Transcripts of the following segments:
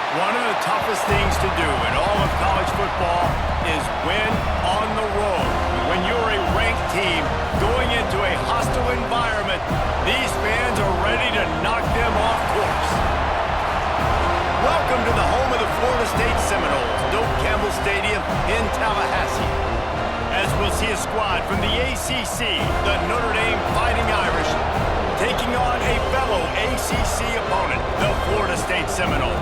One of the toughest things to do in all of college football is win on the road. When you're a ranked team going into a hostile environment, these fans are ready to knock them off course. Welcome to the home of the Florida State Seminoles, Doak Campbell Stadium in Tallahassee. As we'll see a squad from the ACC, the Notre Dame Fighting Irish, taking on a fellow ACC opponent, the Florida State Seminoles.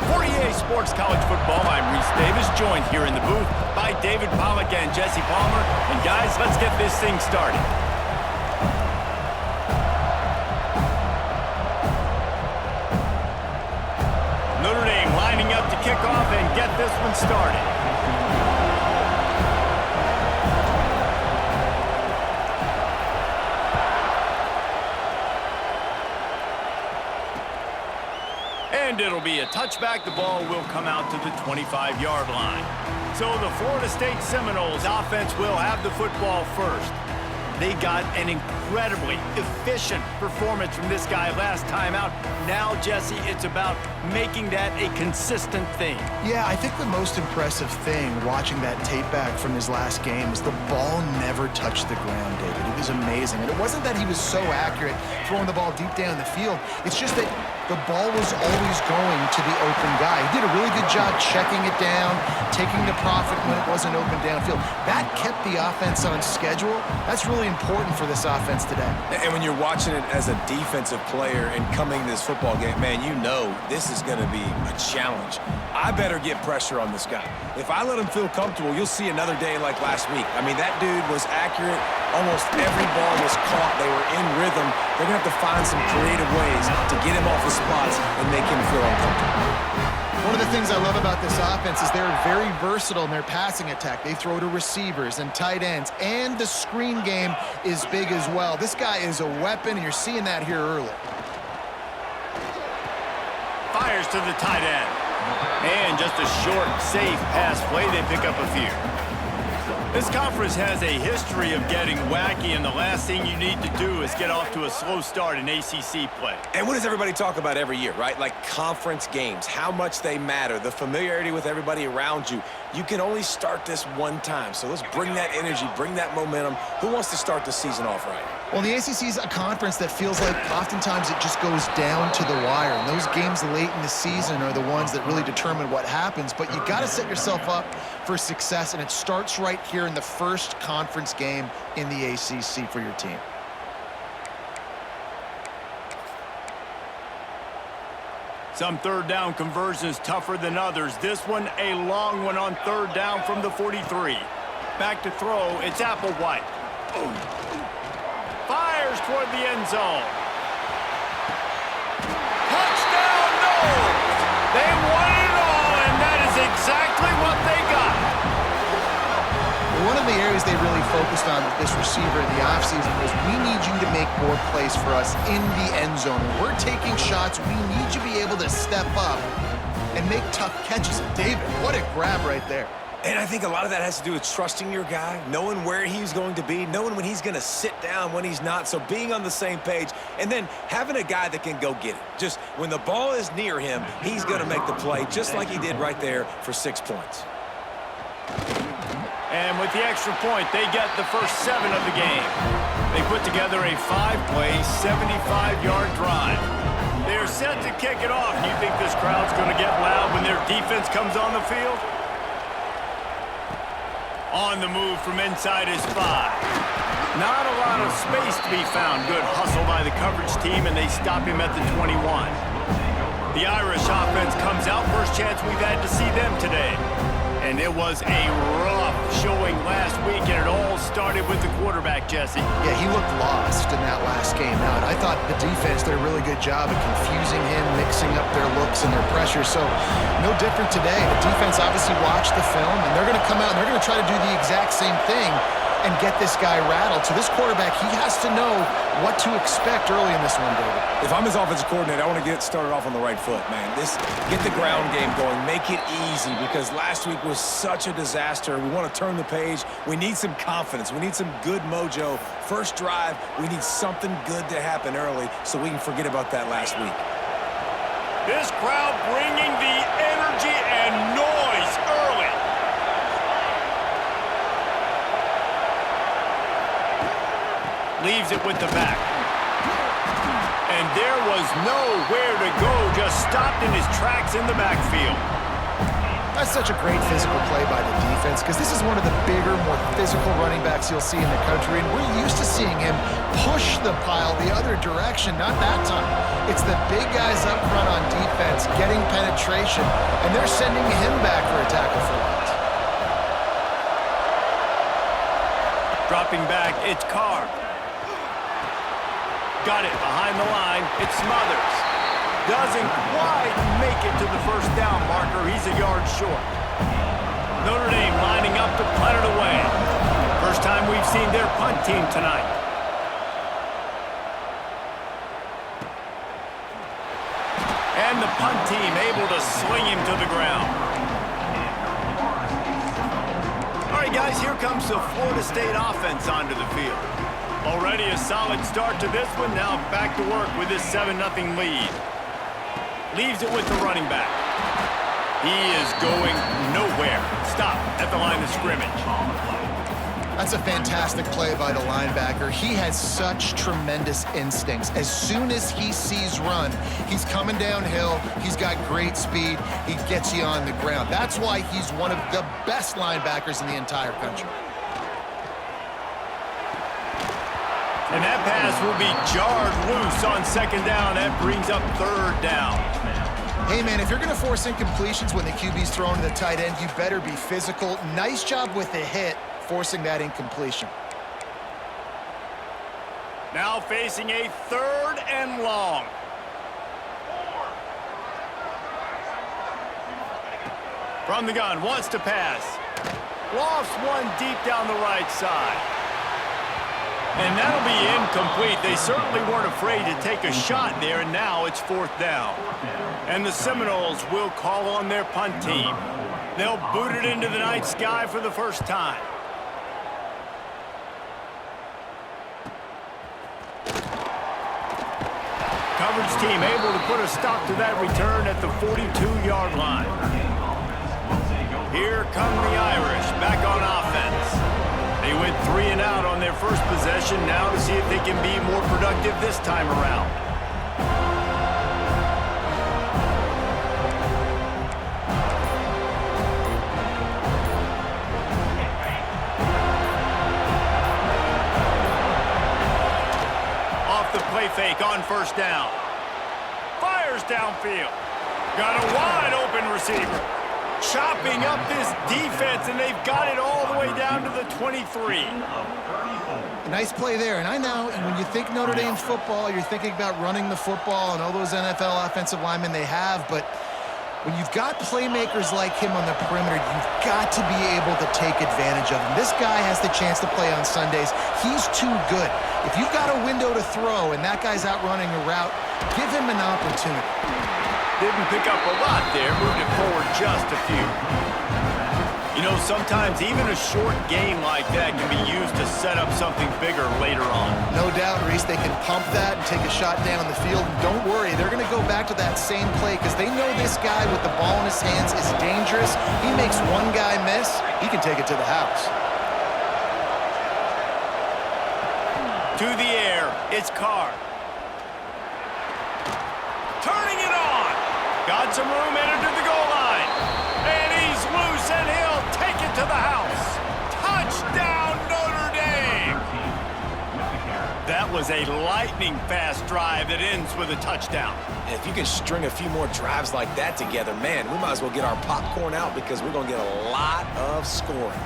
For EA Sports College Football, I'm Reese Davis, joined here in the booth by David Pollack and Jesse Palmer. And guys, let's get this thing started. Notre Dame lining up to kick off and get this one started. And it'll be a touchback. The ball will come out to the 25-yard line. So the Florida State Seminoles offense will have the football first. They got an incredibly efficient performance from this guy last time out. Now, Jesse, it's about making that a consistent thing. Yeah, I think the most impressive thing watching that tape back from his last game is the ball never touched the ground, David. It was amazing. And it wasn't that he was so accurate throwing the ball deep down the field. It's just that the ball was always going to the open guy. He did a really good job checking it down, taking the profit when it wasn't open downfield. That kept the offense on schedule. That's really important for this offense today. And when you're watching it as a defensive player and coming to this football game, man, you know this is going to be a challenge. I better get pressure on this guy. If I let him feel comfortable, you'll see another day like last week. I mean, that dude was accurate. Almost every ball was caught. They were in rhythm. They're going to have to find some creative ways to get him off his spots and make him feel uncomfortable. One of the things I love about this offense is they're very versatile in their passing attack. They throw to receivers and tight ends, and the screen game is big as well. This guy is a weapon, and you're seeing that here early. Fires to the tight end. And just a short, safe pass play. They pick up a few. This conference has a history of getting wacky, and the last thing you need to do is get off to a slow start in ACC play. And what does everybody talk about every year, right? Like conference games, how much they matter, the familiarity with everybody around you. You can only start this one time, so let's bring that energy, bring that momentum. Who wants to start the season off right? Well, the ACC is a conference that feels like oftentimes it just goes down to the wire. And those games late in the season are the ones that really determine what happens. But you got to set yourself up for success, and it starts right here in the first conference game in the ACC for your team. Some third down conversions tougher than others. This one, a long one on third down from the 43. Back to throw, it's Applewhite. Fires toward the end zone. Touchdown, Noles! They won it all, and that is exactly what they got. One of the areas they really focused on with this receiver in the offseason was, we need you to make more plays for us in the end zone. When we're taking shots, we need you to be able to step up and make tough catches. David, what a grab right there. And I think a lot of that has to do with trusting your guy, knowing where he's going to be, knowing when he's going to sit down, when he's not. So being on the same page, and then having a guy that can go get it. Just when the ball is near him, he's going to make the play, just like he did right there for 6 points. And with the extra point, they get the first 7 of the game. They put together a 5-play, 75-yard drive. They're set to kick it off. Do you think this crowd's going to get loud when their defense comes on the field? On the move from inside his 5. Not a lot of space to be found. Good hustle by the coverage team, and they stop him at the 21. The Irish offense comes out. First chance we've had to see them today. And it was a rough showing last week, and it all started with the quarterback, Jesse. Yeah, he looked lost in that last game. Now, and I thought the defense did a really good job of confusing him, mixing up their looks and their pressure. So, no different today. The defense obviously watched the film, and they're going to come out and they're going to try to do the exact same thing and get this guy rattled. So this quarterback, he has to know what to expect early in this one, David. If I'm his offensive coordinator, I want to get started off on the right foot, man. Get the ground game going. Make it easy, because last week was such a disaster. We want to turn the page. We need some confidence. We need some good mojo. First drive, we need something good to happen early so we can forget about that last week. This crowd bringing the Leaves it with the back. And there was nowhere to go, just stopped in his tracks in the backfield. That's such a great physical play by the defense because this is one of the bigger, more physical running backs you'll see in the country, and we're used to seeing him push the pile the other direction, not that time. It's the big guys up front on defense getting penetration, and they're sending him back for a tackle for loss. Dropping back, it's Carr. Got it behind the line, it's Smothers. Doesn't quite make it to the first down marker. He's a yard short. Notre Dame lining up to punt it away. First time we've seen their punt team tonight. And the punt team able to sling him to the ground. All right, guys, here comes the Florida State offense onto the field. Already a solid start to this one. Now back to work with this 7-0 lead. Leaves it with the running back. He is going nowhere. Stop at the line of scrimmage. That's a fantastic play by the linebacker. He has such tremendous instincts. As soon as he sees run, he's coming downhill. He's got great speed. He gets you on the ground. That's why he's one of the best linebackers in the entire country. And that pass will be jarred loose on second down. That brings up third down. Hey, man, if you're going to force incompletions when the QB's throwing to the tight end, you better be physical. Nice job with the hit, forcing that incompletion. Now facing a 3rd and long. From the gun, wants to pass. Lofts one deep down the right side. And that'll be incomplete. They certainly weren't afraid to take a shot there, and now it's 4th down. And the Seminoles will call on their punt team. They'll boot it into the night sky for the first time. Coverage team able to put a stop to that return at the 42-yard line. Here come the Irish back on offense. They went 3 and out on their first possession, now to see if they can be more productive this time around. Off the play fake on first down. Fires downfield. Got a wide open receiver. Chopping up this defense, and they've got it all the way down to the 23. Nice play there. And I know when you think Notre Dame football, you're thinking about running the football and all those NFL offensive linemen they have. But when you've got playmakers like him on the perimeter, you've got to be able to take advantage of him. This guy has the chance to play on Sundays. He's too good. If you've got a window to throw and that guy's out running a route, give him an opportunity. Didn't pick up a lot there, moved it forward just a few. You know, sometimes even a short game like that can be used to set up something bigger later on. No doubt, Reese, they can pump that and take a shot down the field. And don't worry, they're going to go back to that same play because they know this guy with the ball in his hands is dangerous. He makes one guy miss, he can take it to the house. To the air, it's Carr. Turning it on. Got some room, entered to the goal line. And he's loose, and he'll take it to the house. Touchdown, Notre Dame! That was a lightning-fast drive that ends with a touchdown. If you can string a few more drives like that together, man, we might as well get our popcorn out because we're going to get a lot of scoring.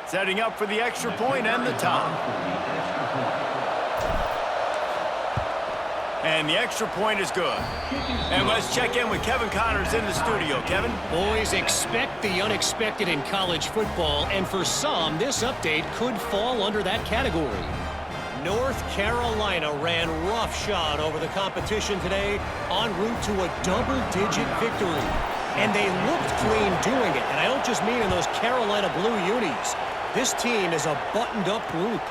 Setting up for the extra point and the top. And the extra point is good. And let's check in with Kevin Connors in the studio. Kevin? Boys, expect the unexpected in college football, and for some, this update could fall under that category. North Carolina ran roughshod over the competition today en route to a double-digit victory. And they looked clean doing it, and I don't just mean in those Carolina blue unis. This team is a buttoned-up group.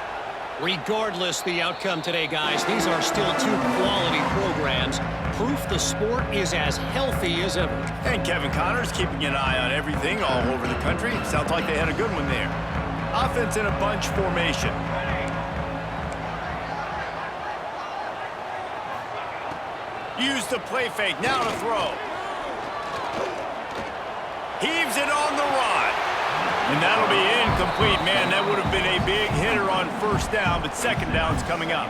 Regardless the outcome today, guys, these are still two quality programs. Proof the sport is as healthy as ever. And Kevin Connor's keeping an eye on everything all over the country. Sounds like they had a good one there. Offense in a bunch formation. Use the play fake. Now to throw. Heaves it on the run. And that'll be incomplete. Man, that would have been a big hitter on first down, but second down's coming up.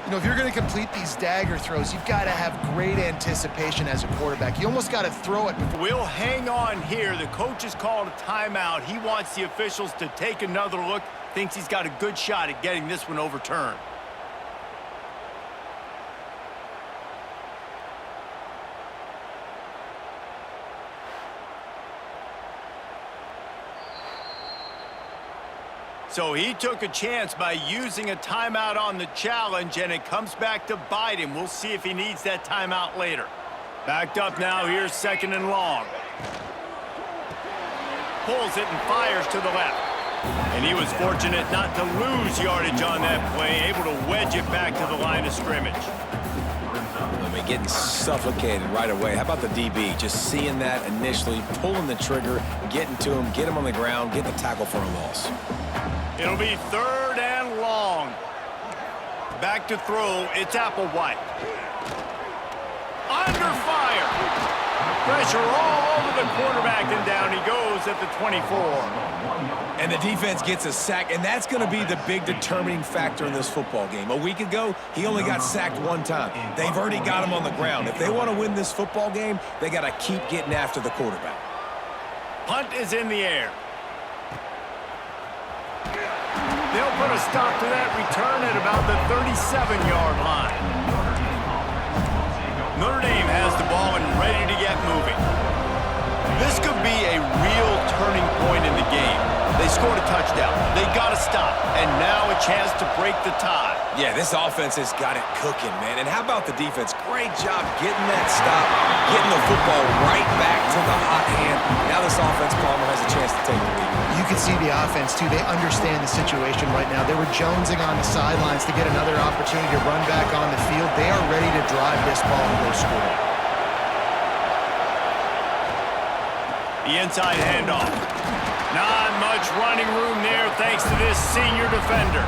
You know, if you're going to complete these dagger throws, you've got to have great anticipation as a quarterback. You almost got to throw it before. We'll hang on here. The coach has called a timeout. He wants the officials to take another look. Thinks he's got a good shot at getting this one overturned. So he took a chance by using a timeout on the challenge, and it comes back to bite him. We'll see if he needs that timeout later. Backed up now, here's second and long. Pulls it and fires to the left. And he was fortunate not to lose yardage on that play, able to wedge it back to the line of scrimmage. I mean, getting suffocated right away. How about the DB? Just seeing that initially, pulling the trigger, getting to him, get him on the ground, get the tackle for a loss. It'll be third and long. Back to throw. It's Applewhite. Under fire. Pressure all over the quarterback, and down he goes at the 24. And the defense gets a sack, and that's going to be the big determining factor in this football game. A week ago, he only got sacked one time. They've already got him on the ground. If they want to win this football game, they got to keep getting after the quarterback. Punt is in the air. They'll put a stop to that return at about the 37-yard line. Notre Dame has the ball and ready to get moving. This could be a real turning point in the game. They scored a touchdown. They got to stop. And now a chance to break the tie. Yeah, this offense has got it cooking, man. And how about the defense? Great job getting that stop, getting the football right back to the hot hand. Now this offense, Palmer, has a chance to take the lead. You can see the offense, too. They understand the situation right now. They were jonesing on the sidelines to get another opportunity to run back on the field. They are ready to drive this ball and go score. The inside handoff. Not much running room there thanks to this senior defender.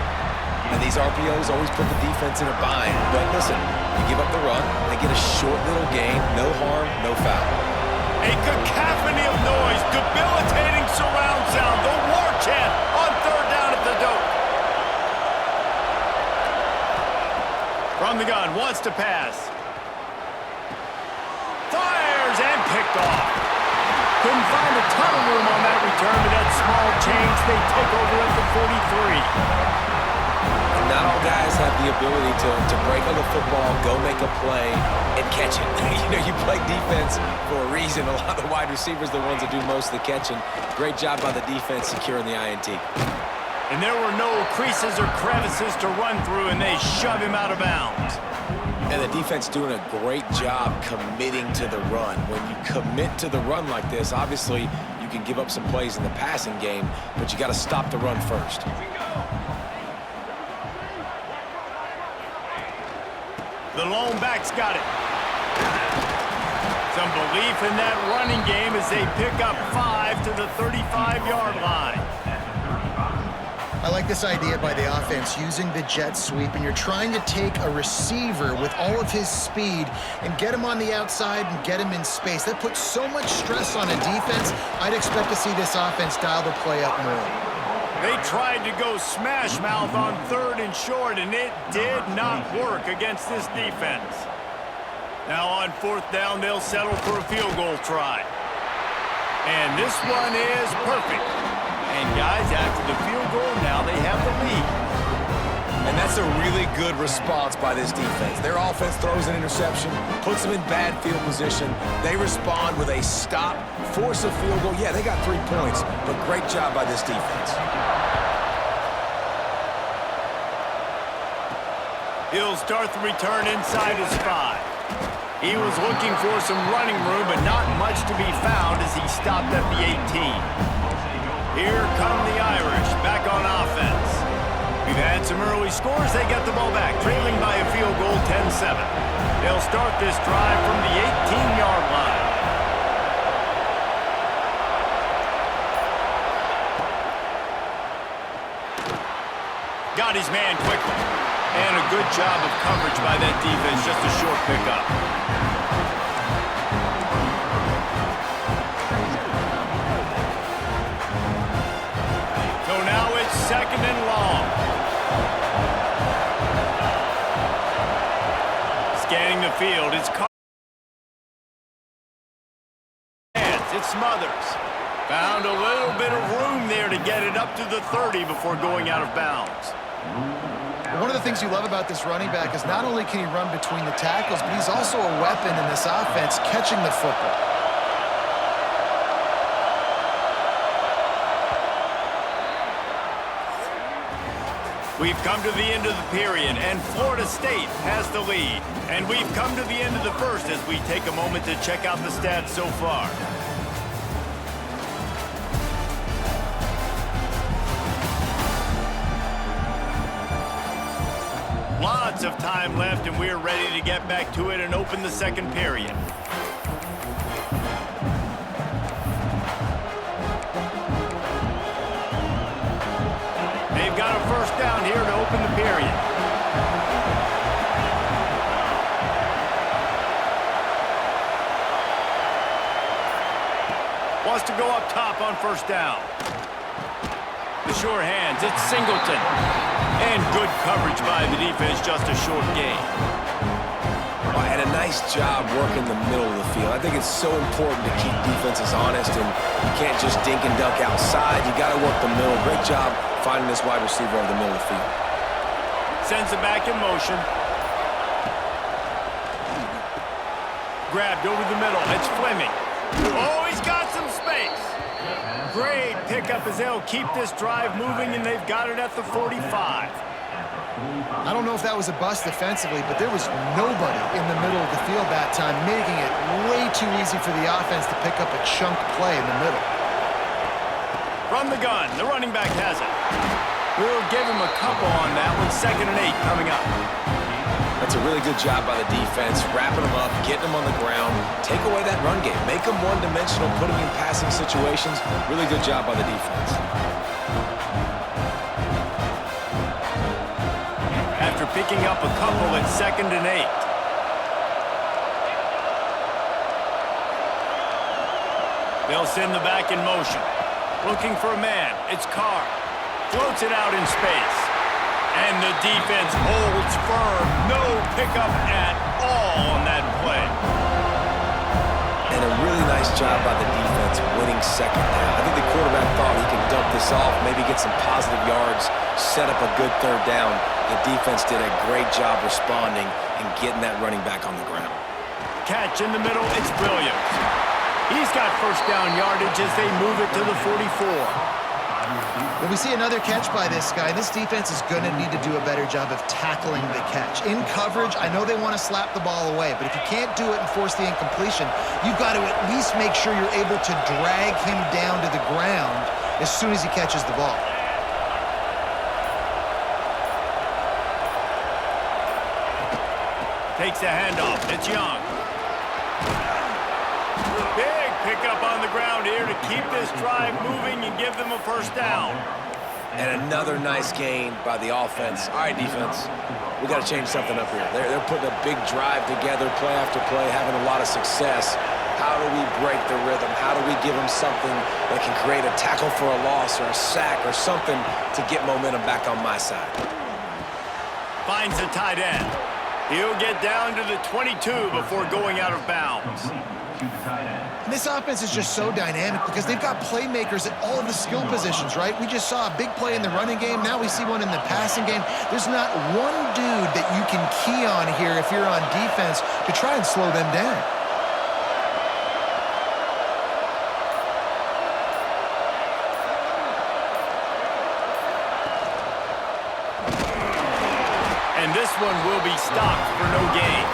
And these RPOs always put the defense in a bind. But listen, you give up the run, they get a short little gain, no harm, no foul. A cacophony of noise, debilitating surround sound, the war chant on third down at the dope. From the gun, wants to pass. Fires and picked off. Couldn't find a ton of room on that return, but that small change, they take over at the 43. Not all guys have the ability to break on the football, go make a play, and catch it. You know, you play defense for a reason. A lot of the wide receivers are the ones that do most of the catching. Great job by the defense securing the INT. And there were no creases or crevices to run through, and they shove him out of bounds. And the defense doing a great job committing to the run. When you commit to the run like this, obviously you can give up some plays in the passing game, but you got to stop the run first. The lone back's got it. Some belief in that running game as they pick up 5 to the 35-yard line. I like this idea by the offense, using the jet sweep, and you're trying to take a receiver with all of his speed and get him on the outside and get him in space. That puts so much stress on a defense. I'd expect to see this offense dial the play up more. They tried to go smash mouth on third and short, and it did not work against this defense. Now on fourth down, they'll settle for a field goal try. And this one is perfect. And guys, after the field goal, now they have the lead. And that's a really good response by this defense. Their offense throws an interception, puts them in bad field position. They respond with a stop, force a field goal. Yeah, they got 3 points, but great job by this defense. He'll start the return inside his 5. He was looking for some running room, but not much to be found as he stopped at the 18. Here come the Irish back on offense. We've had some early he scores, they get the ball back, trailing by a field goal, 10-7. They'll start this drive from the 18-yard line. Got his man quickly. And a good job of coverage by that defense, just a short pickup. So now it's 2nd and long. Scanning the field, it's it smothers. Found a little bit of room there to get it up to the 30 before going out of bounds. One of the things you love about this running back is not only can he run between the tackles, but he's also a weapon in this offense catching the football. We've come to the end of the period, and Florida State has the lead. And we've come to the end of the first as we take a moment to check out the stats so far. Lots of time left, and we're ready to get back to it and open the second period. They've got a first down here to open the period. Wants to go up top on first down. The sure hands, it's Singleton. And good coverage by the defense, just a short gain. Oh, and a nice job working the middle of the field. I think it's so important to keep defenses honest, and you can't just dink and dunk outside. You got to work the middle. Great job finding this wide receiver over the middle of the field. Sends it back in motion. Grabbed over the middle. It's Fleming. Oh, he's got some space. Great pickup as they'll keep this drive moving, and they've got it at the 45. I don't know if that was a bust defensively, but there was nobody in the middle of the field that time, making it way too easy for the offense to pick up a chunk play in the middle. From the gun, the running back has it. We'll give him a couple on that one. 2nd and 8 coming up. That's a really good job by the defense, wrapping them up, getting them on the ground, take away that run game, make them one-dimensional, put them in passing situations. Really good job by the defense. After picking up a couple, it's 2nd and 8. They'll send the back in motion. Looking for a man. It's Carr. Floats it out in space. And the defense holds firm. No pickup at all on that play. And a really nice job by the defense winning 2nd down. I think the quarterback thought he could dump this off, maybe get some positive yards, set up a good 3rd down. The defense did a great job responding and getting that running back on the ground. Catch in the middle, it's Williams. He's got first down yardage as they move it to the 44. Well, we see another catch by this guy. This defense is going to need to do a better job of tackling the catch. In coverage, I know they want to slap the ball away, but if you can't do it and force the incompletion, you've got to at least make sure you're able to drag him down to the ground as soon as he catches the ball. Takes the handoff. It's Young. Big pickup on the ground here to keep this drive moving and give them a first down. And another nice gain by the offense. All right, defense, we got to change something up here. They're putting a big drive together, play after play, having a lot of success. How do we break the rhythm? How do we give them something that can create a tackle for a loss or a sack or something to get momentum back on my side? Finds the tight end. He'll get down to the 22 before going out of bounds. And this offense is just so dynamic because they've got playmakers at all of the skill positions, right? We just saw a big play in the running game. Now we see one in the passing game. There's not one dude that you can key on here if you're on defense to try and slow them down. And this one will be stopped for no gain.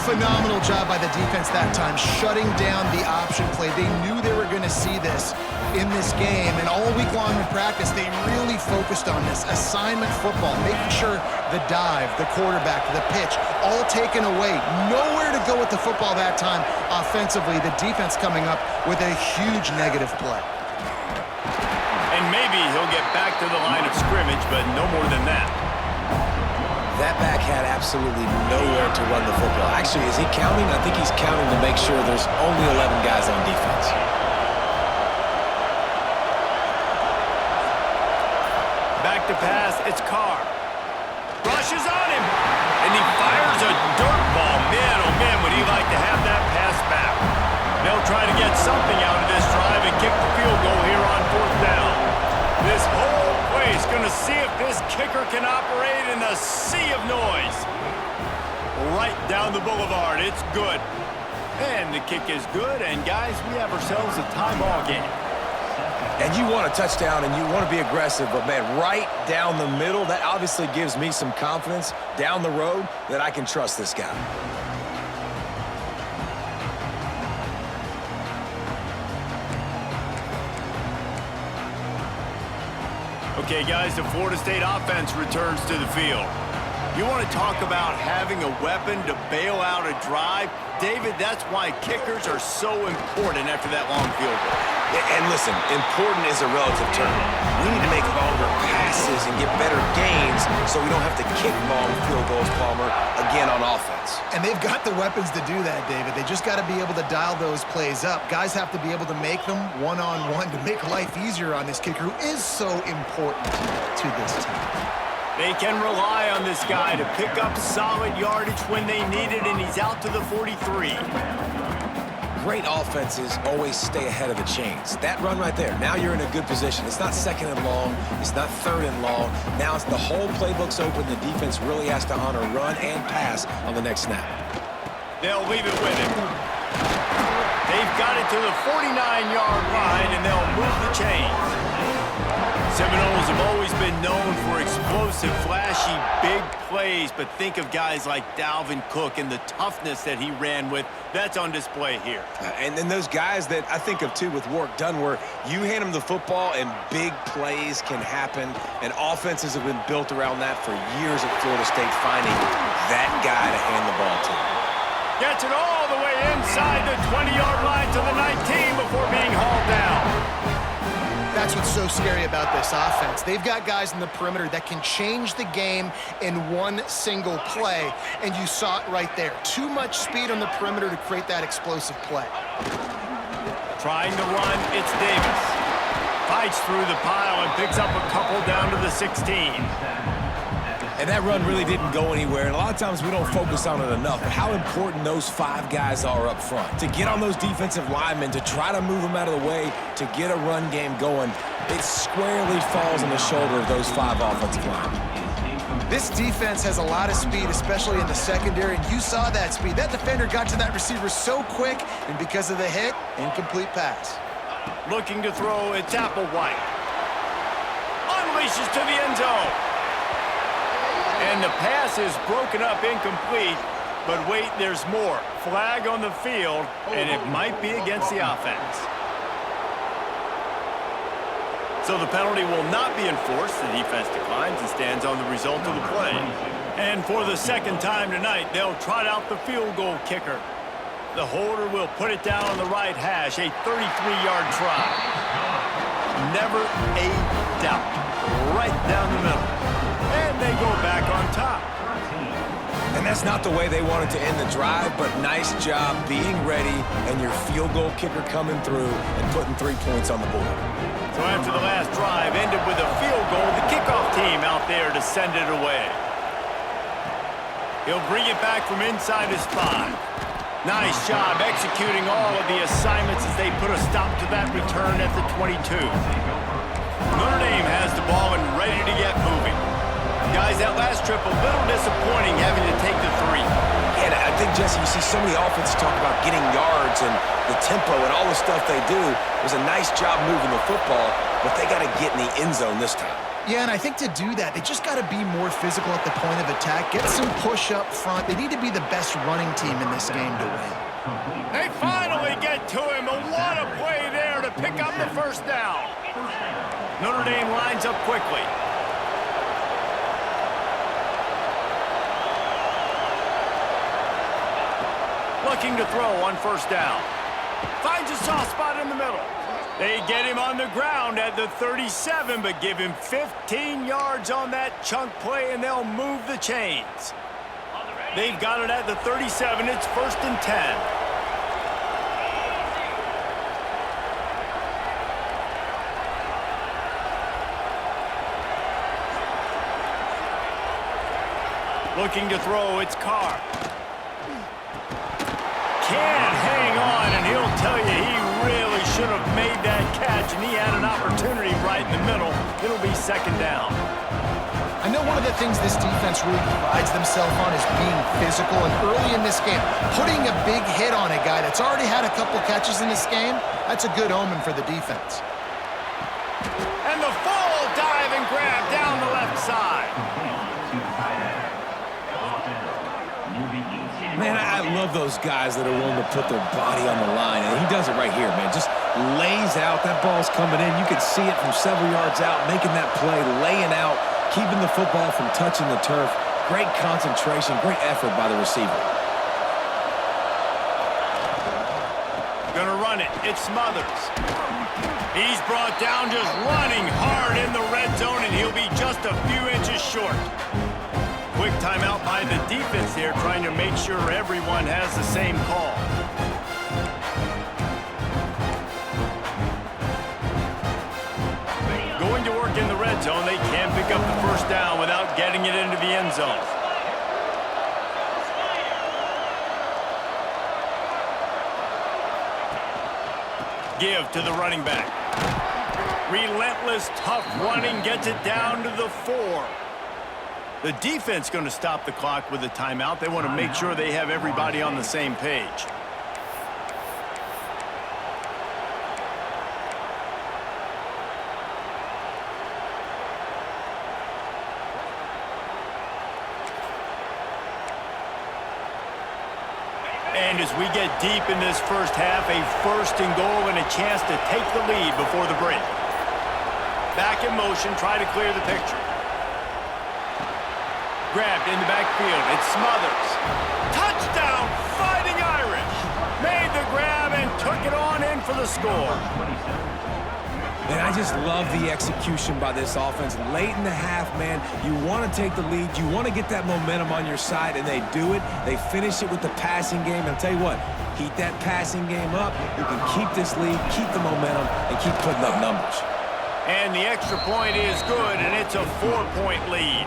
phenomenal job by the defense that time, shutting down the option play. They knew they were going to see this in this game, and all week long in practice, they really focused on this assignment football, making sure the dive, the quarterback, the pitch, all taken away. Nowhere to go with the football that time offensively. The defense coming up with a huge negative play. And maybe he'll get back to the line of scrimmage, but no more than that. That back had absolutely nowhere to run the football. Actually, is he counting? I think he's counting to make sure there's only 11 guys on defense. Back to pass, it's Carr. Rushes on him, and he fires a dirt ball. Man, oh man, would he like to have that pass back. They'll try to get something out of this drive and kick the field goal here on 4th down. This whole place going to see if this kicker can operate in a sea of noise. Right down the boulevard, it's good. And the kick is good, and guys, we have ourselves a tie ball game. And you want a touchdown and you want to be aggressive, but man, right down the middle, that obviously gives me some confidence down the road that I can trust this guy. Okay, guys, the Florida State offense returns to the field. You want to talk about having a weapon to bail out a drive? David, that's why kickers are so important after that long field goal. And listen, important is a relative term. We need to make longer passes and get better gains so we don't have to kick long field goals, Palmer, again on offense. And they've got the weapons to do that, David. They just got to be able to dial those plays up. Guys have to be able to make them one-on-one to make life easier on this kicker who is so important to this team. They can rely on this guy to pick up solid yardage when they need it, and he's out to the 43. Great offenses always stay ahead of the chains. That run right there, now you're in a good position. It's not 2nd and long. It's not 3rd and long. Now it's the whole playbook's open. The defense really has to honor run and pass on the next snap. They'll leave it with him. They've got it to the 49-yard line, and they'll move the chains. Seminoles have always been known for explosive, flashy, big plays, but think of guys like Dalvin Cook and the toughness that he ran with. That's on display here. And then those guys that I think of, too, with work done where you hand them the football and big plays can happen, and offenses have been built around that for years at Florida State, finding that guy to hand the ball to. Gets it all the way inside the 20-yard line to the 19 before being hauled down. That's what's so scary about this offense. They've got guys in the perimeter that can change the game in one single play, and you saw it right there. Too much speed on the perimeter to create that explosive play. Trying to run, it's Davis. Fights through the pile and picks up a couple down to the 16. And that run really didn't go anywhere, and a lot of times we don't focus on it enough, but how important those 5 guys are up front. To get on those defensive linemen, to try to move them out of the way, to get a run game going, it squarely falls on the shoulder of those 5 offensive linemen. This defense has a lot of speed, especially in the secondary, and you saw that speed. That defender got to that receiver so quick, and because of the hit, incomplete pass. Looking to throw, it's Applewhite. Unleashes to the end zone. And the pass is broken up incomplete, but wait, there's more. Flag on the field, and it might be against the offense. So the penalty will not be enforced. The defense declines and stands on the result of the play. And for the 2nd time tonight, they'll trot out the field goal kicker. The holder will put it down on the right hash, a 33-yard try. Never a doubt. Right down the middle. And they go back on top. And that's not the way they wanted to end the drive, but nice job being ready and your field goal kicker coming through and putting 3 points on the board. So after the last drive ended with a field goal, the kickoff team out there to send it away. He'll bring it back from inside his 5. Nice job executing all of the assignments as they put a stop to that return at the 22. Notre Dame has the ball and ready to get moving. Guys, that last trip a little disappointing having to take the 3. And I think, Jesse, you see so many offenses talk about getting yards and the tempo and all the stuff they do. It was a nice job moving the football, but they got to get in the end zone this time. Yeah, and I think to do that, they just got to be more physical at the point of attack, get some push up front. They need to be the best running team in this game to win. They finally get to him, and what a play there to pick up the first down. Notre Dame lines up quickly. Looking to throw on first down. Finds a soft spot in the middle. They get him on the ground at the 37, but give him 15 yards on that chunk play, and they'll move the chains. They've got it at the 37. It's 1st and 10. Looking to throw, it's Carr. Can't hang on, and he'll tell you he really should have made that catch, and he had an opportunity right in the middle. It'll be 2nd down. I know one of the things this defense really prides themselves on is being physical, and early in this game, putting a big hit on a guy that's already had a couple catches in this game, that's a good omen for the defense. And the full dive and grab down the left side. Man, I love those guys that are willing to put their body on the line, and he does it right here, man. Just lays out. That ball's coming in. You can see it from several yards out, making that play, laying out, keeping the football from touching the turf. Great concentration, great effort by the receiver. Gonna run it. It's Smothers. He's brought down just running hard in the red zone, and he'll be just a few inches short. Quick timeout by the defense there, trying to make sure everyone has the same call. Going to work in the red zone, they can't pick up the first down without getting it into the end zone. Give to the running back. Relentless, tough running, gets it down to the 4. The defense going to stop the clock with a timeout. They want to make sure they have everybody on the same page. And as we get deep in this first half, a 1st and goal and a chance to take the lead before the break. Back in motion, try to clear the picture. Grabbed in the backfield. It's Smothers. Touchdown, Fighting Irish. Made the grab and took it on in for the score. Man, I just love the execution by this offense. Late in the half, man, you want to take the lead. You want to get that momentum on your side, and they do it. They finish it with the passing game. And I'll tell you what, keep that passing game up. You can keep this lead, keep the momentum, and keep putting up numbers. And the extra point is good, and it's a 4-point lead.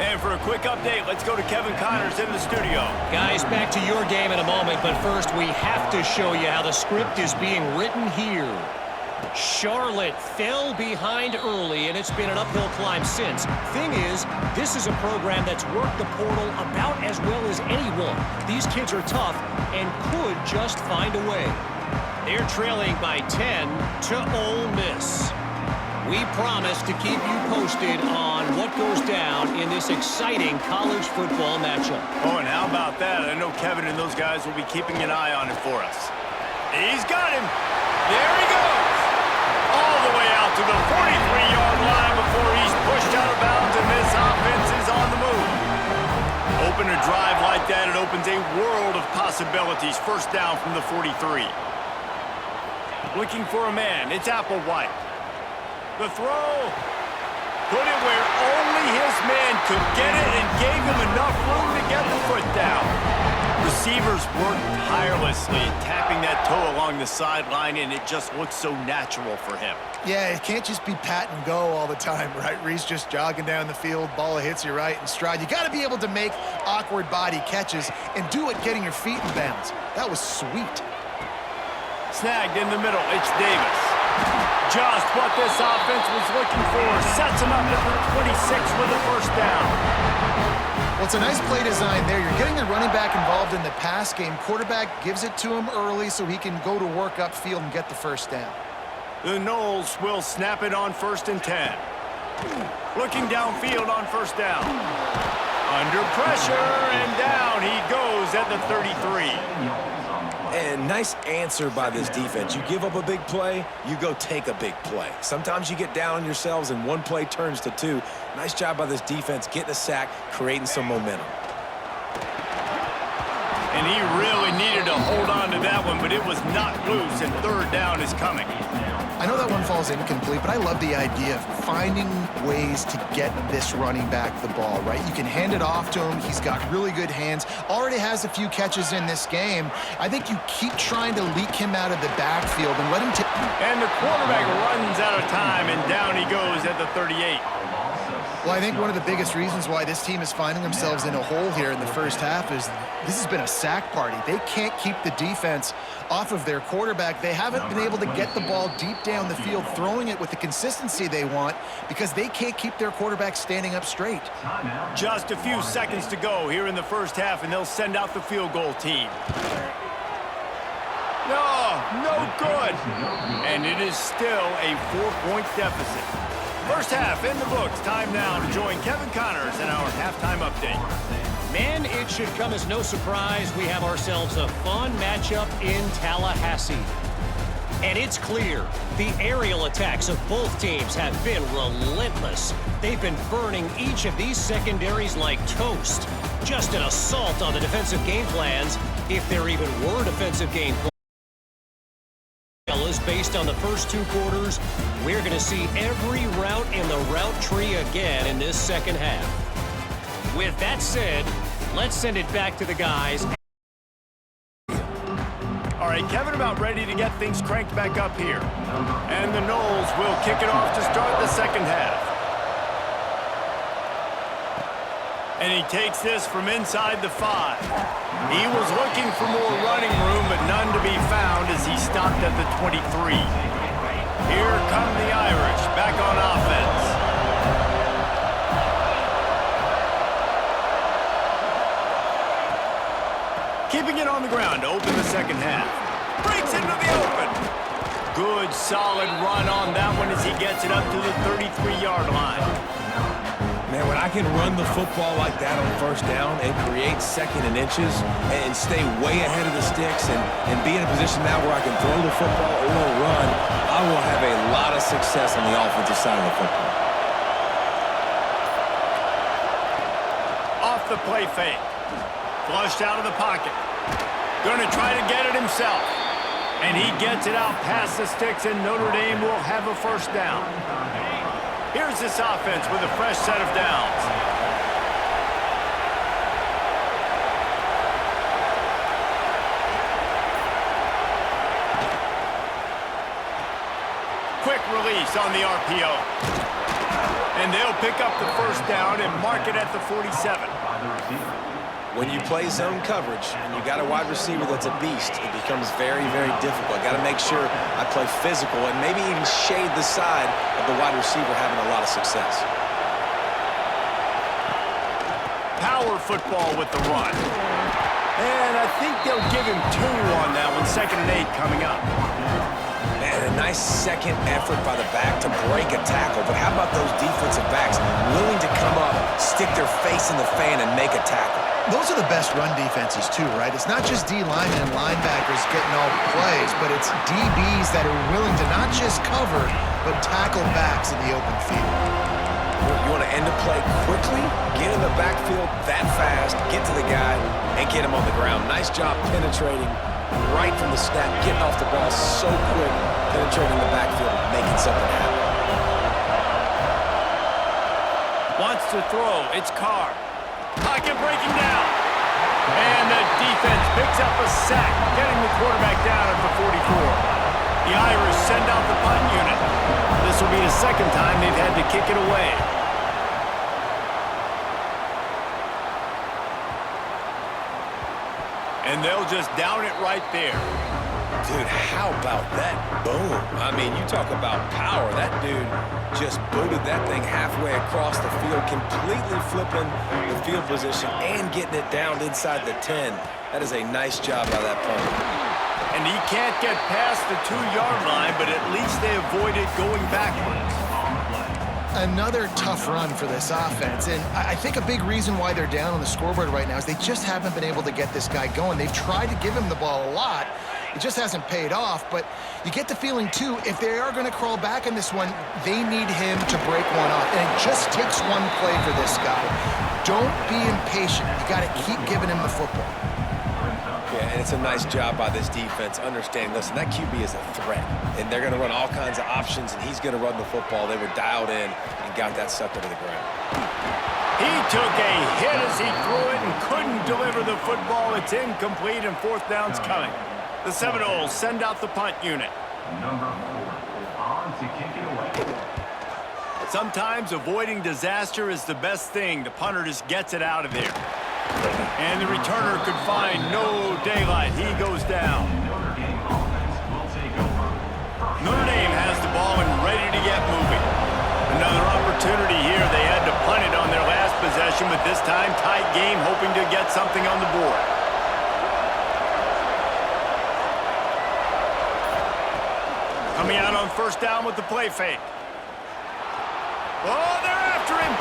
And for a quick update, let's go to Kevin Connors in the studio. Guys, back to your game in a moment, but first we have to show you how the script is being written here. Charlotte fell behind early, and it's been an uphill climb since. Thing is, this is a program that's worked the portal about as well as anyone. These kids are tough and could just find a way. They're trailing by 10 to Ole Miss. We promise to keep you posted on what goes down in this exciting college football matchup. Oh, and how about that? I know Kevin and those guys will be keeping an eye on it for us. He's got him. There he goes. All the way out to the 43-yard line before he's pushed out of bounds, and this offense is on the move. Open a drive like that, it opens a world of possibilities. First down from the 43. Looking for a man. It's Applewhite. The throw, put it where only his man could get it and gave him enough room to get the foot down. Receivers work tirelessly, tapping that toe along the sideline, and it just looks so natural for him. Yeah, it can't just be pat and go all the time, right? Reese just jogging down the field, ball hits you right in stride. You got to be able to make awkward body catches and do it getting your feet in bounds. That was sweet. Snagged in the middle, it's Davis. Just what this offense was looking for. Sets him up at the 26 with a first down. Well, it's a nice play design there. You're getting the running back involved in the pass game. Quarterback gives it to him early so he can go to work upfield and get the first down. The Noles will snap it on 1st and 10. Looking downfield on first down. Under pressure, and down he goes at the 33. And nice answer by this defense. You give up a big play, you go take a big play. Sometimes you get down on yourselves and one play turns to two. Nice job by this defense getting a sack, creating some momentum. And he really needed to hold on to that one, but it was not loose, and third down is coming. I know that one falls incomplete, but I love the idea of finding ways to get this running back the ball, right? You can hand it off to him. He's got really good hands. Already has a few catches in this game. I think you keep trying to leak him out of the backfield and let him take. And the quarterback runs out of time, and down he goes at the 38. Well, I think one of the biggest reasons why this team is finding themselves in a hole here in the first half is this has been a sack party. They can't keep the defense off of their quarterback. They haven't been able to get the ball deep down the field, throwing it with the consistency they want because they can't keep their quarterback standing up straight. Just a few seconds to go here in the first half, and they'll send out the field goal team. No good. And it is still a 4-point deficit. First half in the books. Time now to join Kevin Connors in our halftime update. Man, it should come as no surprise we have ourselves a fun matchup in Tallahassee. And it's clear, the aerial attacks of both teams have been relentless. They've been burning each of these secondaries like toast. Just an assault on the defensive game plans, if there even were defensive game plans. Based on the first two quarters, we're going to see every route in the route tree again in this second half. With that said, let's send it back to the guys. All right, Kevin about ready to get things cranked back up here. And the Noles will kick it off to start the second half. And he takes this from inside the 5. He was looking for more running room, but none to be found as he stopped at the 23. Here come the Irish back on offense. Keeping it on the ground to open the second half. Breaks into the open. Good, solid run on that one as he gets it up to the 33-yard line. Man, when I can run the football like that on first down and create second and inches and stay way ahead of the sticks and be in a position now where I can throw the football or run, I will have a lot of success on the offensive side of the football. Off the play fake. Flushed out of the pocket. Going to try to get it himself. And he gets it out past the sticks, and Notre Dame will have a first down. Here's this offense with a fresh set of downs. Quick release on the RPO. And they'll pick up the first down and mark it at the 47. When you play zone coverage and you got a wide receiver that's a beast, it becomes very, very difficult. Got to make sure I play physical and maybe even shade the side of the wide receiver having a lot of success. Power football with the run. And I think they'll give him 2 on that one. 2nd and 8 coming up. Man, a nice second effort by the back to break a tackle. But how about those defensive backs willing to come up, stick their face in the fan, and make a tackle? Those are the best run defenses too, right? It's not just D linemen and linebackers getting all the plays, but it's DBs that are willing to not just cover, but tackle backs in the open field. You want to end a play quickly, get in the backfield that fast, get to the guy, and get him on the ground. Nice job penetrating right from the snap, getting off the ball so quick, penetrating the backfield, making something happen. Wants to throw. It's Carr. Pocket breaking down. And the defense picks up a sack, getting the quarterback down at the 44. The Irish send out the punt unit. This will be the second time they've had to kick it away. And they'll just down it right there. Dude, how about that boom? I mean, you talk about power. That dude just booted that thing halfway across the field, completely flipping the field position and getting it down inside the 10. That is a nice job by that punter. And he can't get past the 2-yard line, but at least they avoided going backwards. Another tough run for this offense, and I think a big reason why they're down on the scoreboard right now is they just haven't been able to get this guy going. They've tried to give him the ball a lot. It just hasn't paid off, but you get the feeling, too, if they are going to crawl back in this one, they need him to break one off, and it just takes one play for this guy. Don't be impatient. You got to keep giving him the football. Yeah, and it's a nice job by this defense understanding, listen, that QB is a threat, and they're going to run all kinds of options, and he's going to run the football. They were dialed in and got that sucker to the ground. He took a hit as he threw it and couldn't deliver the football. It's incomplete, and fourth down's coming. The Seminoles send out the punt unit. Number 4 is on to kick it away. Sometimes avoiding disaster is the best thing. The punter just gets it out of there. And the returner could find no daylight. He goes down. Notre Dame offense will take over. Notre Dame has the ball and ready to get moving. Another opportunity here. They had to punt it on their last possession, but this time tight game, hoping to get something on the board. Coming out on first down with the play fake. Oh, they're after him.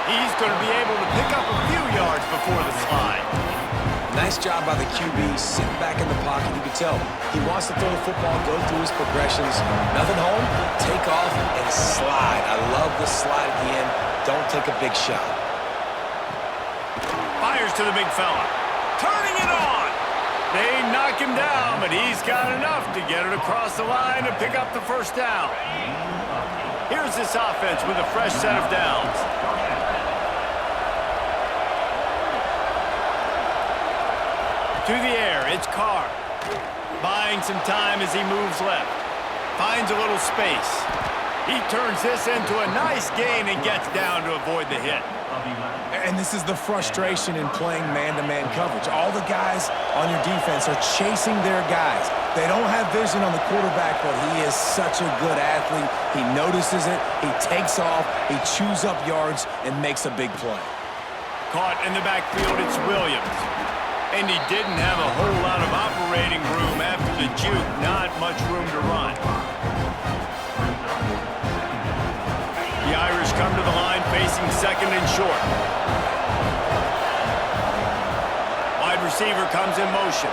He's going to be able to pick up a few yards before the slide. Nice job by the QB, sitting back in the pocket. You can tell he wants to throw the football, go through his progressions. Nothing home, take off, and slide. I love the slide at the end. Don't take a big shot. Fires to the big fella. Turning it on. They knock him down, but he's got enough to get it across the line and pick up the first down. Here's this offense with a fresh set of downs. To the air, it's Carr. Buying some time as he moves left. Finds a little space. He turns this into a nice gain and gets down to avoid the hit. And this is the frustration in playing man-to-man coverage. All the guys on your defense are chasing their guys. They don't have vision on the quarterback, but he is such a good athlete. He notices it, he takes off, he chews up yards, and makes a big play. Caught in the backfield, it's Williams. And he didn't have a whole lot of operating room after the juke. Not much room to run. The Irish come to the line facing second and short. Wide receiver comes in motion.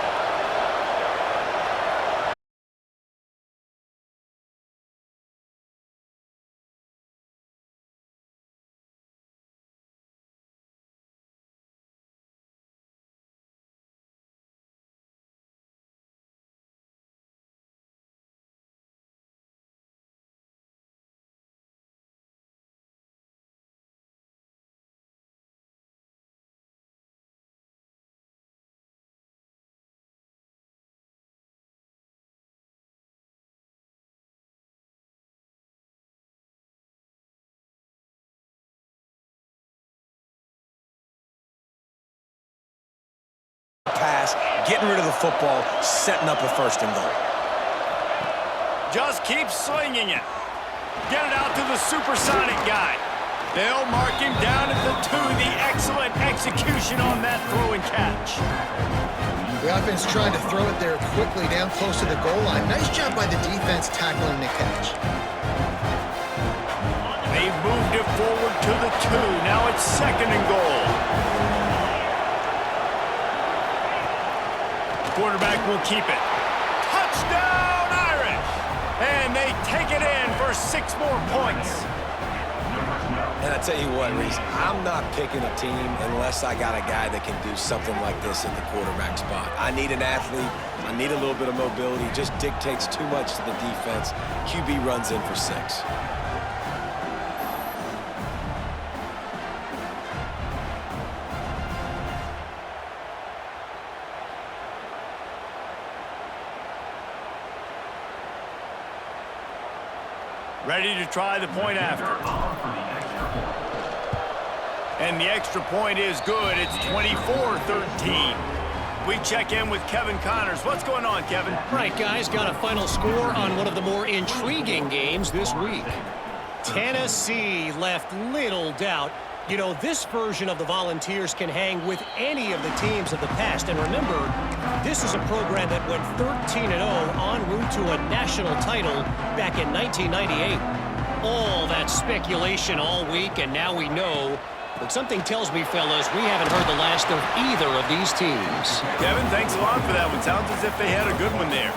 Pass, getting rid of the football, setting up a first and goal. Just keep slinging it. Get it out to the supersonic guy. They'll mark him down at the 2. The excellent execution on that throw and catch. The offense trying to throw it there quickly down close to the goal line. Nice job by the defense tackling the catch. They've moved it forward to the 2. Now it's second and goal. Quarterback will keep it. Touchdown, Irish! And they take it in for 6 more points. And I tell you what, Reese, I'm not picking a team unless I got a guy that can do something like this in the quarterback spot. I need an athlete. I need a little bit of mobility. It just dictates too much to the defense. QB runs in for 6. Ready to try the point after. And the extra point is good. It's 24-13. We check in with Kevin Connors. What's going on, Kevin? Right, guys, got a final score on one of the more intriguing games this week. Tennessee left little doubt. You know, this version of the Volunteers can hang with any of the teams of the past. And remember, this is a program that went 13-0 en route to a national title back in 1998. All that speculation all week, and now we know. But something tells me, fellas, we haven't heard the last of either of these teams. Kevin, thanks a lot for that one. Sounds as if they had a good one there.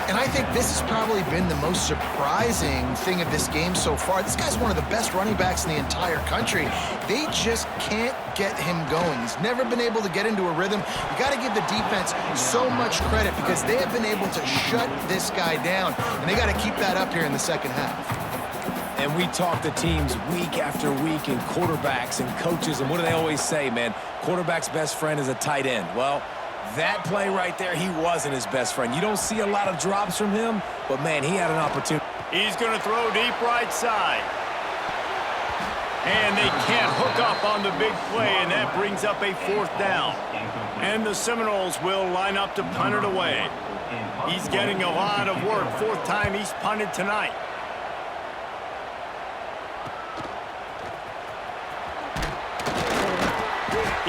And I think this has probably been the most surprising thing of this game so far. This guy's one of the best running backs in the entire country. They just can't get him going. He's never been able to get into a rhythm. You got to give the defense so much credit because they have been able to shut this guy down, and they got to keep that up here in the second half. And we talk to teams week after week and quarterbacks and coaches, and what do they always say, man? Quarterback's best friend is a tight end. Well, that play right there, he wasn't his best friend. You don't see a lot of drops from him, but, man, he had an opportunity. He's going to throw deep right side. And they can't hook up on the big play, and that brings up a 4th down. And the Seminoles will line up to punt it away. He's getting a lot of work. 4th time he's punted tonight.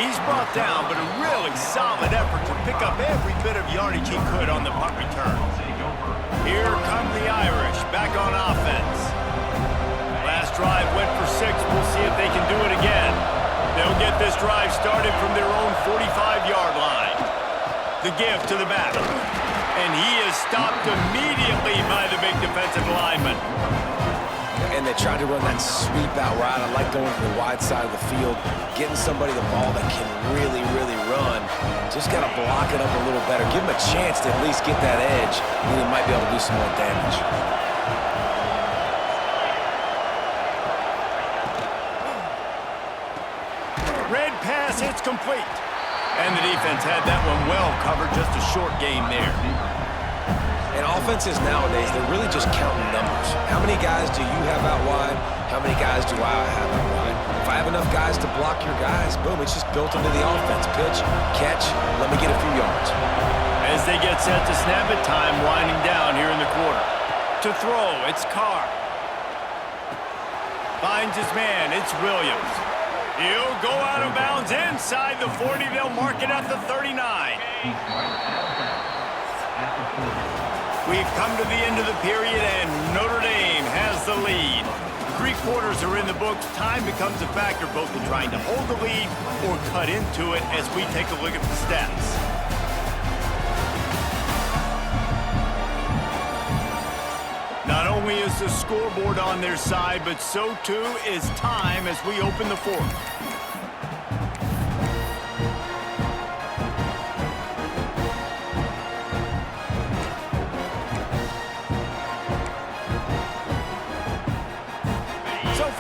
He's brought down, but a really solid effort to pick up every bit of yardage he could on the punt return. Here come the Irish, back on offense. Last drive went for 6. We'll see if they can do it again. They'll get this drive started from their own 45-yard line. The give to the back. And he is stopped immediately by the big defensive lineman. And they tried to run that sweep out route. I like going to the wide side of the field, getting somebody the ball that can really, really run. Just got to block it up a little better. Give him a chance to at least get that edge, and he might be able to do some more damage. Red pass, it's complete. And the defense had that one well covered, just a short game there. And offenses nowadays, they're really just counting numbers. How many guys do you have out wide? How many guys do I have out wide? If I have enough guys to block your guys, boom, it's just built into the offense. Pitch, catch, let me get a few yards. As they get set to snap it, time winding down here in the quarter. To throw, it's Carr. Finds his man, it's Williams. He'll go out of bounds inside the 40. They'll mark it at the 39. We've come to the end of the period, and Notre Dame has the lead. 3 quarters are in the books. Time becomes a factor both in trying to hold the lead or cut into it as we take a look at the stats. Not only is the scoreboard on their side, but so too is time as we open the 4th.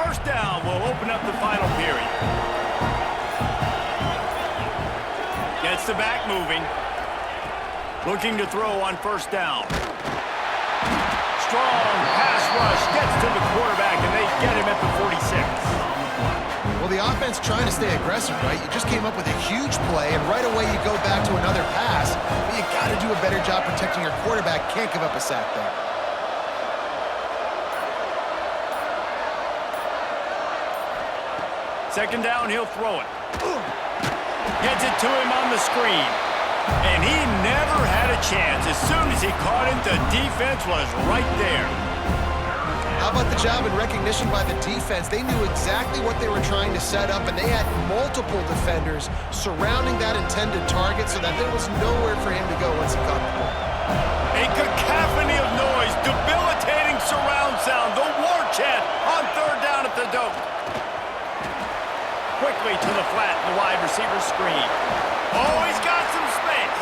First down will open up the final period. Gets the back moving. Looking to throw on first down. Strong pass rush gets to the quarterback, and they get him at the 46. Well, the offense trying to stay aggressive, right? You just came up with a huge play, and right away you go back to another pass. But you got to do a better job protecting your quarterback. Can't give up a sack there. Second down, he'll throw it. Gets it to him on the screen. And he never had a chance. As soon as he caught it, the defense was right there. How about the job and recognition by the defense? They knew exactly what they were trying to set up, and they had multiple defenders surrounding that intended target so that there was nowhere for him to go once he caught the ball. A cacophony of noise, debilitating surround sound, the war chant on 3rd down at the dope. Quickly to the flat, the wide receiver screen. Oh, he's got some space.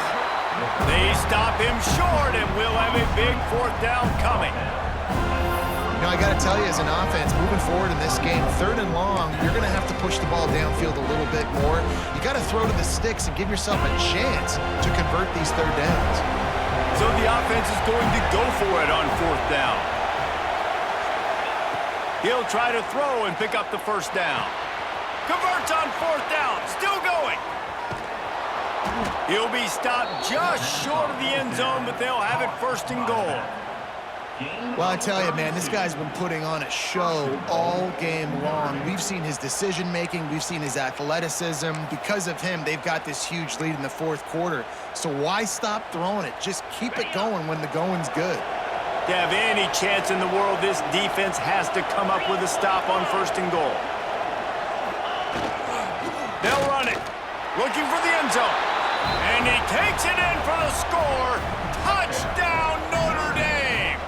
They stop him short, and we'll have a big 4th down coming. You know, I got to tell you, as an offense, moving forward in this game, 3rd and long, you're going to have to push the ball downfield a little bit more. You got to throw to the sticks and give yourself a chance to convert these 3rd downs. So the offense is going to go for it on 4th down. He'll try to throw and pick up the first down. Converts on 4th down, still going. He'll be stopped just short of the end zone, but they'll have it 1st and goal. Well, I tell you, man, this guy's been putting on a show all game long. We've seen his decision-making. We've seen his athleticism. Because of him, they've got this huge lead in the 4th quarter. So why stop throwing it? Just keep it going when the going's good. To have any chance in the world, this defense has to come up with a stop on 1st and goal. They'll run it. Looking for the end zone. And he takes it in for the score. Touchdown, Notre Dame!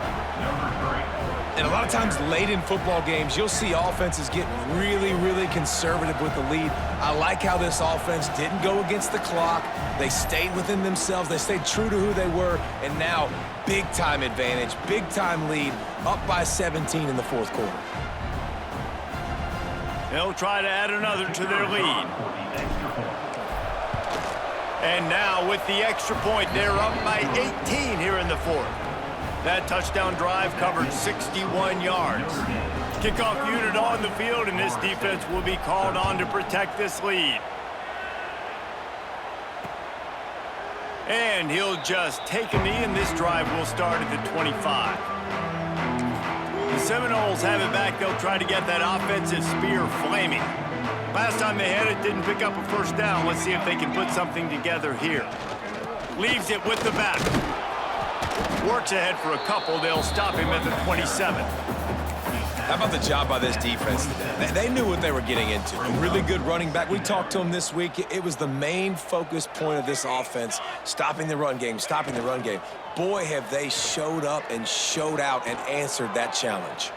And a lot of times late in football games, you'll see offenses get really, really conservative with the lead. I like how this offense didn't go against the clock. They stayed within themselves. They stayed true to who they were. And now, big-time advantage, big-time lead, up by 17 in the 4th quarter. They'll try to add another to their lead. And now with the extra point, they're up by 18 here in the 4th. That touchdown drive covered 61 yards. Kickoff unit on the field, and this defense will be called on to protect this lead. And he'll just take a knee, and this drive will start at the 25. The Seminoles have it back. They'll try to get that offensive spear flaming. Last time they had it, didn't pick up a 1st down. Let's see if they can put something together here. Leaves it with the back. Works ahead for a couple. They'll stop him at the 27. How about the job by this defense today? They knew what they were getting into. A really good running back. We talked to him this week. It was the main focus point of this offense, stopping the run game, stopping the run game. Boy, have they showed up and showed out and answered that challenge.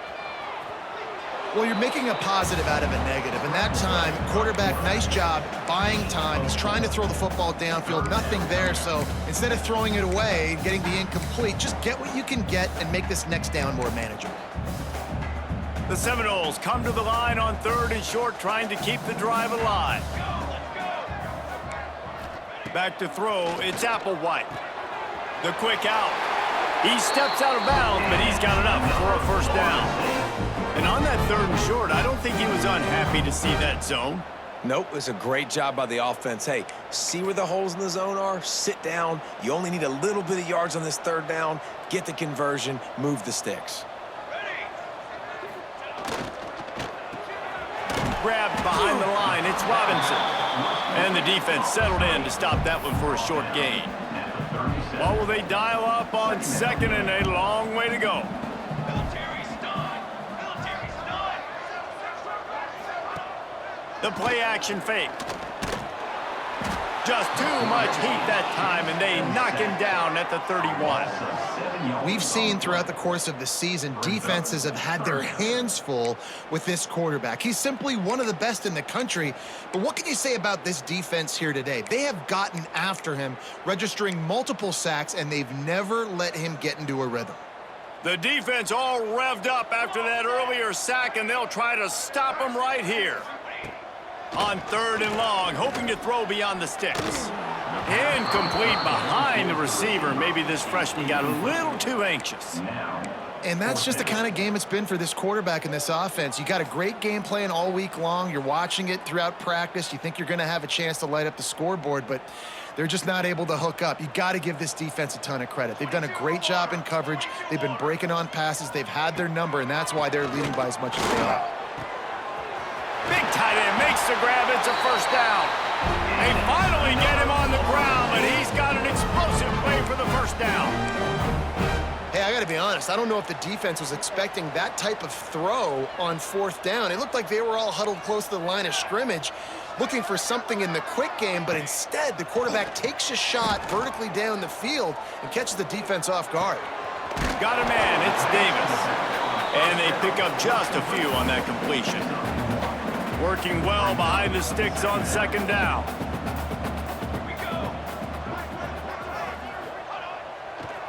Well, you're making a positive out of a negative. And that time, quarterback, nice job buying time. He's trying to throw the football downfield, nothing there. So instead of throwing it away, getting the incomplete, just get what you can get and make this next down more manageable. The Seminoles come to the line on 3rd and short, trying to keep the drive alive. Back to throw, it's Applewhite. The quick out. He steps out of bounds, but he's got enough for a 1st down. And on that 3rd and short, I don't think he was unhappy to see that zone. Nope, it's a great job by the offense. Hey, see where the holes in the zone are? Sit down. You only need a little bit of yards on this 3rd down. Get the conversion, move the sticks. Grabbed behind the line, it's Robinson. And the defense settled in to stop that one for a short gain. Well, will they dial up on 2nd and a long way to go? The play action fake. Just too much heat that time, and they knock him down at the 31. We've seen throughout the course of the season, defenses have had their hands full with this quarterback. He's simply one of the best in the country. But what can you say about this defense here today? They have gotten after him, registering multiple sacks, and they've never let him get into a rhythm. The defense all revved up after that earlier sack, and they'll try to stop him right here. On 3rd and long, hoping to throw beyond the sticks. Incomplete behind the receiver. Maybe this freshman got a little too anxious. And that's just the kind of game it's been for this quarterback in this offense. You got a great game plan all week long. You're watching it throughout practice. You think you're going to have a chance to light up the scoreboard, but they're just not able to hook up. You got to give this defense a ton of credit. They've done a great job in coverage. They've been breaking on passes. They've had their number, and that's why they're leading by as much as they are. Big tight end makes the grab. It's a 1st down. They finally get him on the ground, but he's got an explosive play for the 1st down. Hey, I got to be honest. I don't know if the defense was expecting that type of throw on 4th down. It looked like they were all huddled close to the line of scrimmage, looking for something in the quick game, but instead the quarterback takes a shot vertically down the field and catches the defense off guard. Got a man. It's Davis. And they pick up just a few on that completion. Working well behind the sticks on 2nd down.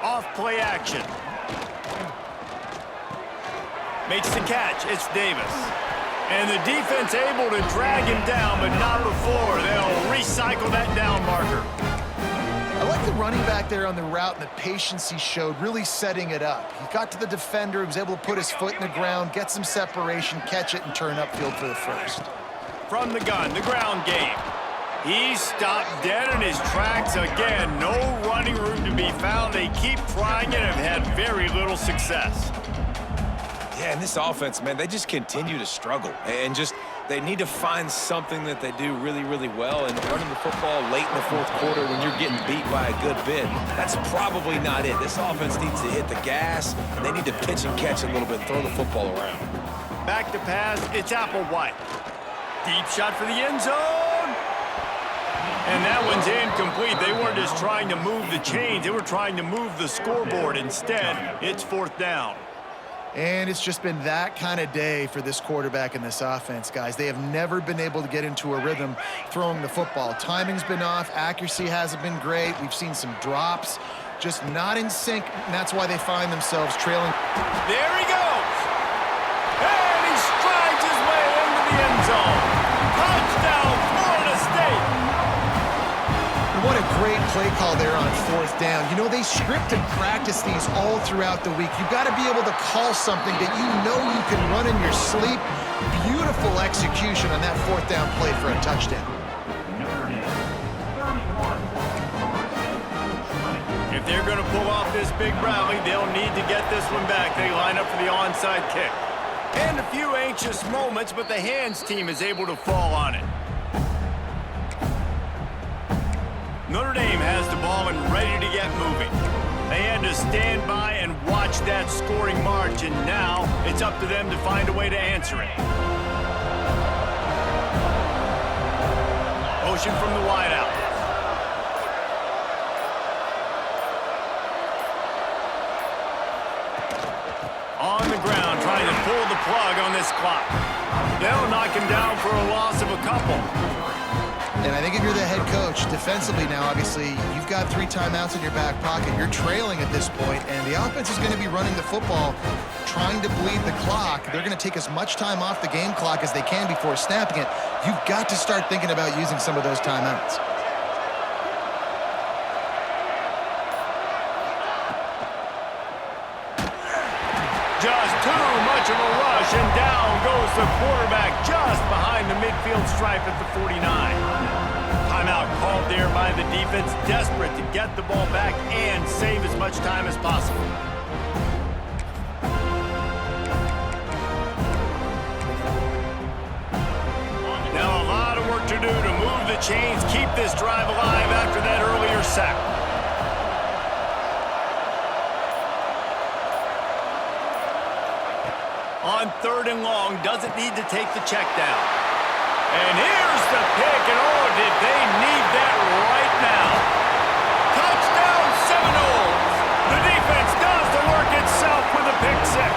Off play action. Makes the catch. It's Davis. And the defense able to drag him down, but not before. They'll recycle that down marker. I like the running back there on the route and the patience he showed, really setting it up. He got to the defender, he was able to put his foot in the ground, get some separation, catch it, and turn upfield for the 1st. From the gun, the ground game. He stopped dead in his tracks again. No running room to be found. They keep trying it and have had very little success. Yeah, and this offense, man, they just continue to struggle. And just They need to find something that they do really, really well, and running the football late in the fourth quarter when you're getting beat by a good bit, that's probably not it. This offense needs to hit the gas, and they need to pitch and catch a little bit, throw the football around. Back to pass, it's Applewhite. Deep shot for the end zone. And that one's incomplete. They weren't just trying to move the chains. They were trying to move the scoreboard. Instead, it's fourth down. And it's just been that kind of day for this quarterback and this offense, guys. They have never been able to get into a rhythm throwing the football. Timing's been off. Accuracy hasn't been great. We've seen some drops, just not in sync, and that's why they find themselves trailing. There he goes. And he strides his way into the end zone. Touchdown, Florida State. What a great play call there on fourth down. You know, they script and practice these all throughout the week. You've got to be able to call something that you know you can run in your sleep. Beautiful execution on that fourth down play for a touchdown. If they're going to pull off this big rally, they'll need to get this one back. They line up for the onside kick. And a few anxious moments, but the hands team is able to fall on it. Notre Dame has the ball and ready to get moving. They had to stand by and watch that scoring march, and now it's up to them to find a way to answer it. Motion from the wideout. On the ground, trying to pull the plug on this clock. They'll knock him down for a loss of a couple. And I think if you're the head coach, defensively now, obviously, you've got 3 timeouts in your back pocket. You're trailing at this point, and the offense is going to be running the football, trying to bleed the clock. They're going to take as much time off the game clock as they can before snapping it. You've got to start thinking about using some of those timeouts. Just too much of a rush, and down goes the quarterback just behind the midfield stripe at the 49. Timeout called there by the defense, desperate to get the ball back and save as much time as possible. Now a lot of work to do to move the chains, keep this drive alive after that earlier sack. On third and long, doesn't need to take the check down. And here's the pick, and oh, did they need that right now. Touchdown Seminoles! The defense does the work itself with a pick six.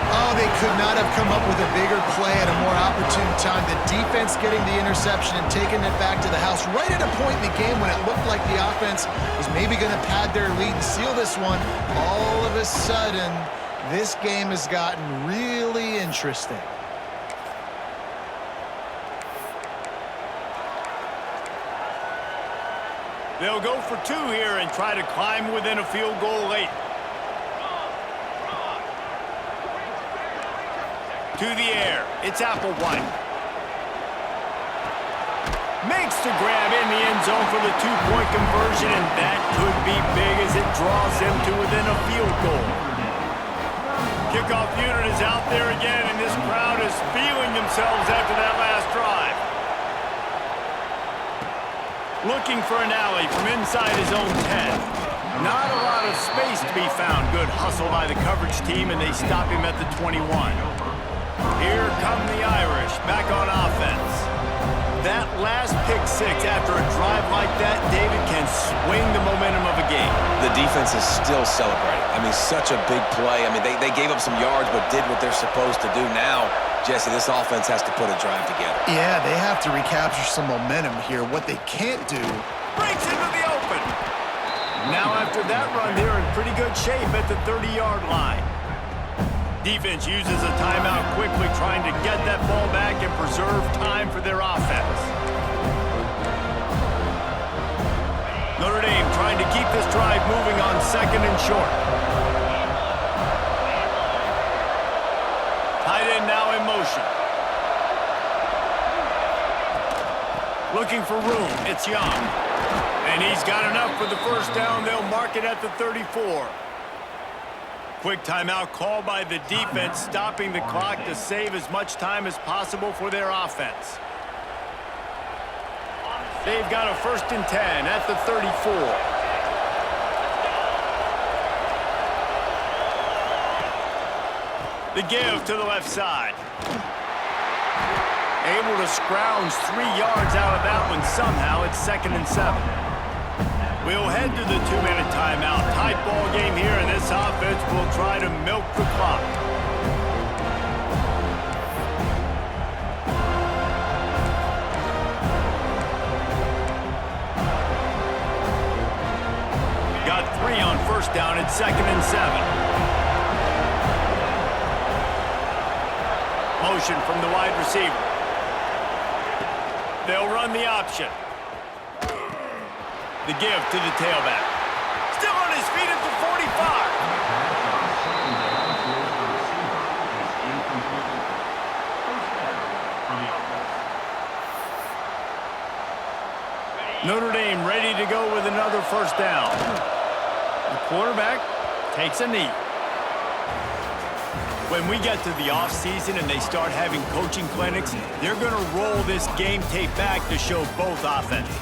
Oh, they could not have come up with a bigger play at a more opportune time. The defense getting the interception and taking it back to the house right at a point in the game when it looked like the offense was maybe going to pad their lead and seal this one. All of a sudden, this game has gotten really interesting. They'll go for 2 here and try to climb within a field goal late. To the air, it's Applewhite. Makes the grab in the end zone for the 2-point conversion, and that could be big as it draws them to within a field goal. Kickoff unit is out there again, and this crowd is feeling themselves after that last drive. Looking for an alley from inside his own 10. Not a lot of space to be found. Good hustle by the coverage team, and they stop him at the 21. Here come the Irish, back on offense. That last pick six after a drive like that, David, can swing the momentum of a game. The defense is still celebrating. I mean, such a big play. I mean, they gave up some yards but did what they're supposed to do. Now, Jesse, this offense has to put a drive together. Yeah, they have to recapture some momentum here. What they can't do... Breaks into the open. Now after that run, they're in pretty good shape at the 30-yard line. Defense uses a timeout quickly, trying to get that ball back and preserve time for their offense. Notre Dame trying to keep this drive moving on 2nd and short. Tight end now in motion. Looking for room, it's Young. And he's got enough for the first down. They'll mark it at the 34. quick timeout called by the defense, stopping the clock to save as much time as possible for their offense. They've got a 1st and 10 at the 34. The give to the left side. Able to scrounge 3 yards out of that one somehow. It's 2nd and 7. We'll head to the 2-minute timeout. Tight ball game here, and this offense will try to milk the clock. Got 3 on 1st down. It's 2nd and 7. Motion from the wide receiver. They'll run the option. The give to the tailback. Still on his feet at the 45. Notre Dame ready to go with another 1st down. The quarterback takes a knee. When we get to the offseason and they start having coaching clinics, they're going to roll this game tape back to show both offenses.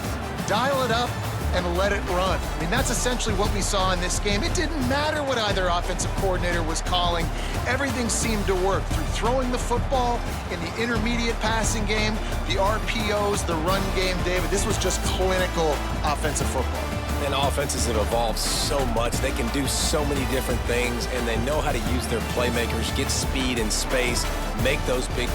Dial it up and let it run. I mean, that's essentially what we saw in this game. It didn't matter what either offensive coordinator was calling. Everything seemed to work through throwing the football in the intermediate passing game, the RPOs, the run game, David. This was just clinical offensive football. And offenses have evolved so much. They can do so many different things, and they know how to use their playmakers, get speed and space, make those big